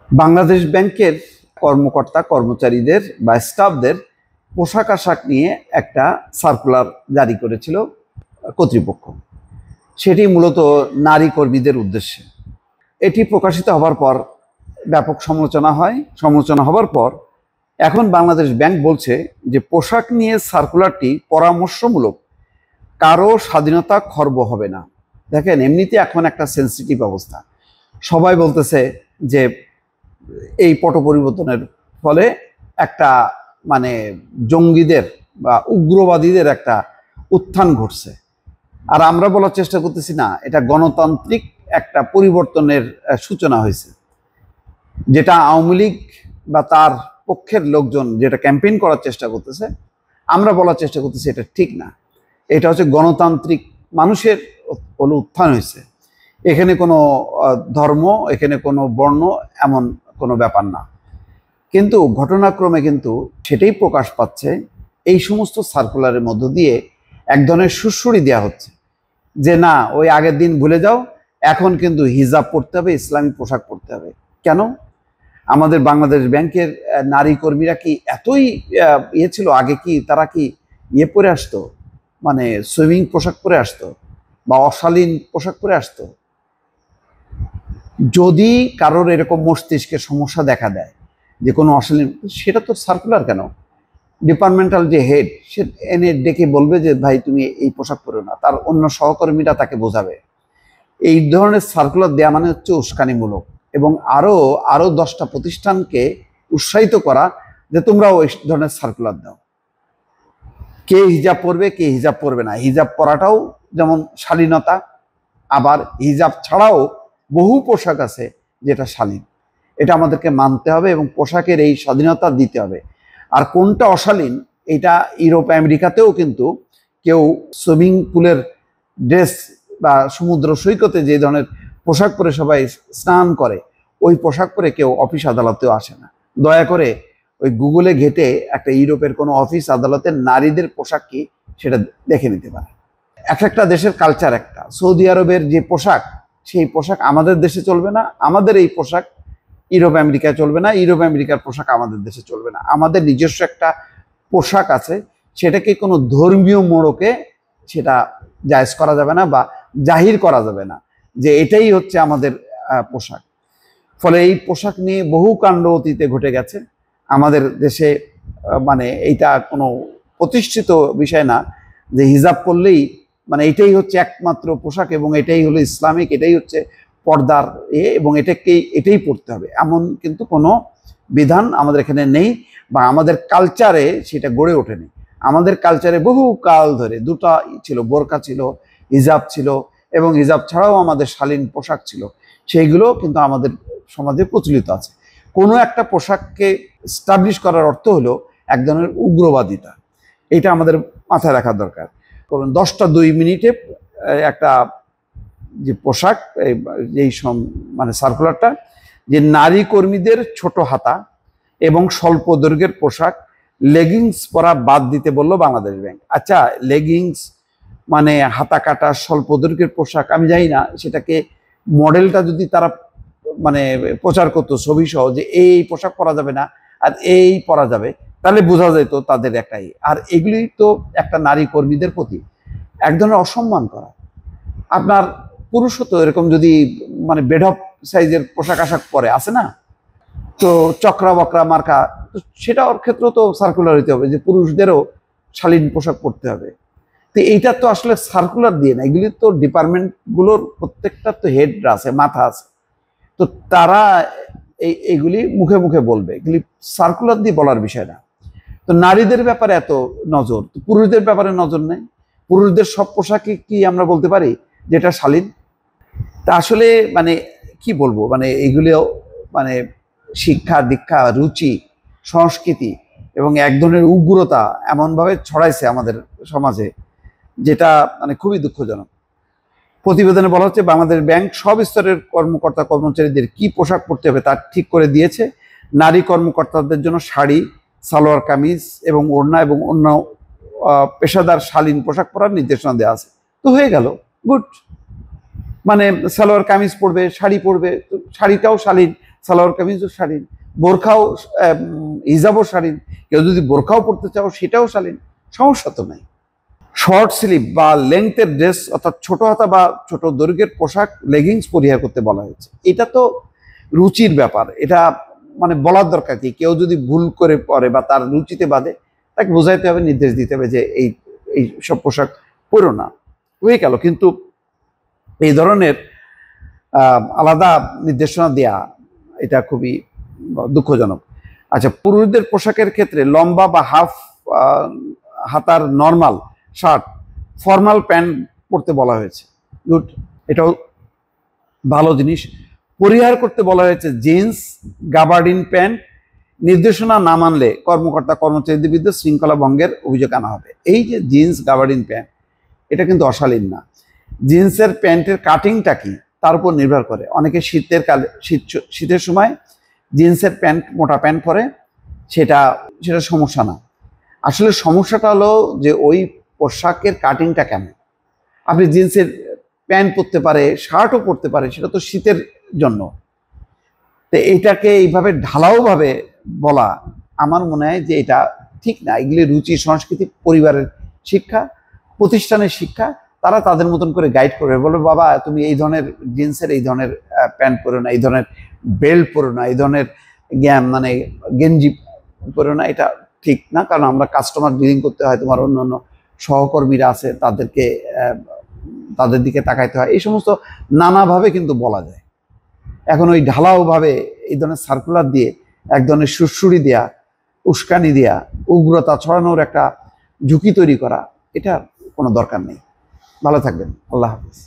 বাংলাদেশ ব্যাংকের কর্মকর্তা কর্মচারীদের বা স্টাফদের পোশাক আশাক নিয়ে একটা সার্কুলার জারি করেছিল কর্তৃপক্ষ। সেটি মূলত নারী কর্মীদের উদ্দেশ্যে। এটি প্রকাশিত হবার পর ব্যাপক সমালোচনা হবার পর এখন বাংলাদেশ ব্যাংক বলছে যে পোশাক নিয়ে সার্কুলারটি পরামর্শমূলক, কারো স্বাধীনতা খর্ব হবে না। দেখেন, এমনিতে এখন একটা সেন্সিটিভ অবস্থা। সবাই বলতেছে যে এই পট পরিবর্তনের ফলে একটা জঙ্গিদের বা উগ্রবাদীদের একটা উত্থান ঘটছে। আর আমরা বলার চেষ্টা করতেছি না, এটা গণতান্ত্রিক একটা পরিবর্তনের সূচনা হয়েছে, যেটা আওয়ামী লীগ বা তার পক্ষের লোকজন যেটা ক্যাম্পেইন করার চেষ্টা করতেছে, আমরা বলার চেষ্টা করতেছি এটা ঠিক না। এটা হচ্ছে গণতান্ত্রিক মানুষের উত্থান হয়েছে। এখানে কোনো ধর্ম, এখানে কোনো বর্ণ, এমন কোনো ব্যাপার না। কিন্তু ঘটনাক্রমে কিন্তু সেটাই প্রকাশ পাচ্ছে, এই সমস্ত সার্কুলারের মধ্য দিয়ে এক ধরনের সুড়সুড়ি দেওয়া হচ্ছে যে না, ওই আগের দিন ভুলে যাও, এখন কিন্তু হিজাব পরতে হবে, ইসলামিক পোশাক পরতে হবে। কেন? আমাদের বাংলাদেশ ব্যাংকের নারী কর্মীরা কি এতই ছিল আগে? কি তারা কি পরে আসতো, সুইমিং পোশাক পরে আসতো বা অশালীন পোশাক পরে আসতো? যদি কারোর এরকম মস্তিষ্কে সমস্যা দেখা দেয় যে কোনো অশালীন, সেটা তো সার্কুলার কেন, ডিপার্টমেন্টাল যে হেড সে এনে ডেকে বলবে যে ভাই তুমি এই পোশাক পরো না, তার অন্য সহকর্মীরা তাকে বোঝাবে। এই ধরনের সার্কুলার দেওয়া মানে হচ্ছে উস্কানিমূলক, এবং আরো 10টা প্রতিষ্ঠানকে উৎসাহিত করা যে তোমরাও এই ধরনের সার্কুলার দাও। কে হিজাব পরবে, কে হিজাব পরবে না, হিজাব পরাটাও যেমন শালীনতা, আবার হিজাব ছাড়াও বহু পোশাক আছে যেটা শালীন। এটা আমাদেরকে মানতে হবে এবং পোশাকের এই স্বাধীনতা দিতে হবে। আর কোনটা অশালীন, এটা ইউরোপ আমেরিকাতেও কিন্তু কেউ সুইমিং পুলের ড্রেস বা সমুদ্র সৈকতে যে ধরনের পোশাক পরে সবাই স্নান করে, ওই পোশাক পরে কেউ অফিস আদালতেও আসে না। দয়া করে ওই গুগলে ঘেটে একটা ইউরোপের কোনো অফিস আদালতের নারীদের পোশাক কি সেটা দেখে নিতে পারে। একটা দেশের কালচার একটা। সৌদি আরবের যে পোশাক, সেই পোশাক আমাদের দেশে চলবে না, আমাদের এই পোশাক ইউরোপ আমেরিকায় চলবে না, ইউরোপ আমেরিকার পোশাক আমাদের দেশে চলবে না। আমাদের নিজস্ব একটা পোশাক আছে, সেটাকে কোনো ধর্মীয় মোড়কে সেটা জায়েজ করা যাবে না বা জাহির করা যাবে না যে এটাই হচ্ছে আমাদের পোশাক। ফলে এই পোশাক নিয়ে বহু কাণ্ড অতীতে ঘটে গেছে আমাদের দেশে। এইটা কোনো প্রতিষ্ঠিত বিষয় না যে হিজাব করলেই এটাই হচ্ছে একমাত্র পোশাক এবং এটাই হলো ইসলামিক, এটাই হচ্ছে পর্দার এবং এটাই পড়তে হবে, এমন কিন্তু কোনো বিধান আমাদের এখানে নেই বা আমাদের কালচারে সেটা গড়ে ওঠেনি। আমাদের কালচারে বহু কাল ধরে দুটা ছিল, বোরকা ছিল, হিজাব ছিল, এবং হিজাব ছাড়াও আমাদের শালীন পোশাক ছিল। সেইগুলো কিন্তু আমাদের সমাজে প্রচলিত আছে। কোনো একটা পোশাককে এস্টাবলিশ করার অর্থ হলো এক ধরনের উগ্রবাদিতা। এটা আমাদের মাথায় রাখা দরকার। কারণ 10টা 2 মিনিটে একটা যে পোশাক, এই সার্কুলারটা, যে নারী কর্মীদের ছোট হাতা এবং স্বল্প দৈর্ঘ্যের পোশাক, লেগিংস পরা বাদ দিতে বললো বাংলাদেশ ব্যাংক। আচ্ছা, লেগিংস হাতা কাটা স্বল্প দৈর্ঘ্যের পোশাক, আমি জানি না সেটাকে মডেলটা যদি তারা প্রচার করতো ছবি সহ যে এই পোশাক পরা যাবে না আর এই পরা যাবে, তাহলে বোঝা যেত তাদের একটাই। আর এগুলি তো একটা নারী কর্মীদের প্রতি এক ধরনের অসম্মান করা। আপনার পুরুষও তো এরকম যদি বেঢপ সাইজের পোশাক আশাক পরে আছে না, তো চক্রা বকরা মার্কা, তো সেটা ওর ক্ষেত্রেও তো সার্কুলার হইতে হবে যে পুরুষদেরও শালীন পোশাক পরতে হবে। তো এইটা তো আসলে সার্কুলার দিয়ে না, এগুলি তো ডিপার্টমেন্টগুলোর প্রত্যেকটা তো হেড আছে, মাথা আছে, তো তারা এইগুলি মুখে মুখে বলবে, এগুলি সার্কুলার দিয়ে বলার বিষয় না। তো নারীদের ব্যাপারে এত নজর, তো পুরুষদের ব্যাপারে নজর নেই। পুরুষদের সব পোশাকে কি আমরা বলতে পারি যেটা শালীন? তা আসলে কি বলবো, এইগুলিও শিক্ষা দীক্ষা, রুচি, সংস্কৃতি এবং এক ধরনের উগ্রতা এমনভাবে ছড়াইছে আমাদের সমাজে, যেটা খুবই দুঃখজনক। প্রতিবেদনে বলা হচ্ছে বাংলাদেশ ব্যাংক সব স্তরের কর্মকর্তা কর্মচারীদের কি পোশাক পরতে হবে তা ঠিক করে দিয়েছে। নারী কর্মকর্তাদের জন্য শাড়ি, সালোয়ার কামিজ এবং ওড়না এবং অন্য পেশাদার শালীন পোশাক পরার নির্দেশনা দেওয়া আছে। তো হয়ে গেল, গুড। সালোয়ার কামিজ পরবে, শাড়ি পরবে, শাড়িটাও শালীন, সালোয়ার কামিজও শালীন, বোরখাও হিজাবও শালীন, কেউ যদি বোরখাও পড়তে চাও সেটাও শালীন, সমস্যা তো নাই। শর্ট স্লিভ বা লেংথের ড্রেস অর্থাৎ ছোট হাতা বা ছোট দৈর্ঘ্যের পোশাক লেগিংস পরিহার করতে বলা হয়েছে। এটা তো রুচির ব্যাপার, এটা মানে বলার দরকার কি? কেউ যদি ভুল করে পরে বা তার রুচিতে বাদে, তাকে বোঝাইতে হবে, নির্দেশ দিতে হবে যে এই এই সব পোশাক পরো না, হয়ে গেল। কিন্তু এই ধরনের আলাদা নির্দেশনা দেয়া এটা খুবই দুঃখজনক। আচ্ছা, পুরুষদের পোশাকের ক্ষেত্রে লম্বা বা হাফ হাতার নর্মাল শার্ট, ফর্মাল প্যান্ট পরতে বলা হয়েছে। গুড, এটাও ভালো জিনিস। পরিহার করতে বলা হয়েছে জিন্স, গাবার্ডিন প্যান্ট। নির্দেশনা না মানলে কর্মকর্তা কর্মচারীদের বিরুদ্ধে শৃঙ্খলা ভঙ্গের অভিযোগ আনা হবে। এই যে জিন্স, গাবার্ডিন প্যান্ট, এটা কিন্তু অশালীন না। জিন্সের প্যান্টের কাটিংটা কি তার উপর নির্ভর করে। অনেকে শীতের সময় জিন্সের প্যান্ট, মোটা প্যান্ট পরে, সেটা সেটা সমস্যা না। আসলে সমস্যাটা হলো যে ওই পোশাকের কাটিংটা কেমন। আপনি জিন্সের প্যান্ট পরতে পারে, শার্টও পরতে পারে, সেটা তো শীতের জন্য। তো এইটাকে এইভাবে ঢালাওভাবে বলা আমার মনে হয় যে এটা ঠিক না। এগুলি রুচি, সংস্কৃতি, পরিবারের শিক্ষা, প্রতিষ্ঠানের শিক্ষা। তারা তাদের মতন করে গাইড করবে, বলবে বাবা তুমি এই ধরনের জিন্সের এই ধরনের প্যান্ট পরো না, এই ধরনের বেল্ট পরো না, এই ধরনের মানে গেঞ্জি পরো না, এটা ঠিক না। কারণ আমরা কাস্টমার ডিলিং করতে হয়, তোমার অন্য অন্য সহকর্মীরা আছে, তাদের দিকে তাকাইতে হয়, এই সমস্ত নানাভাবে কিন্তু বলা যায়। এখন ওই ঢালাওভাবে এই ধরনের সার্কুলার দিয়ে এক ধরনের সুড়সুড়ি দেয়া, উস্কানি দেয়া, উগ্রতা ছড়ানোর একটা ঝুঁকি তৈরি করা, এটা কোনো দরকার নেই। ভালো থাকবেন, আল্লাহ হাফিজ।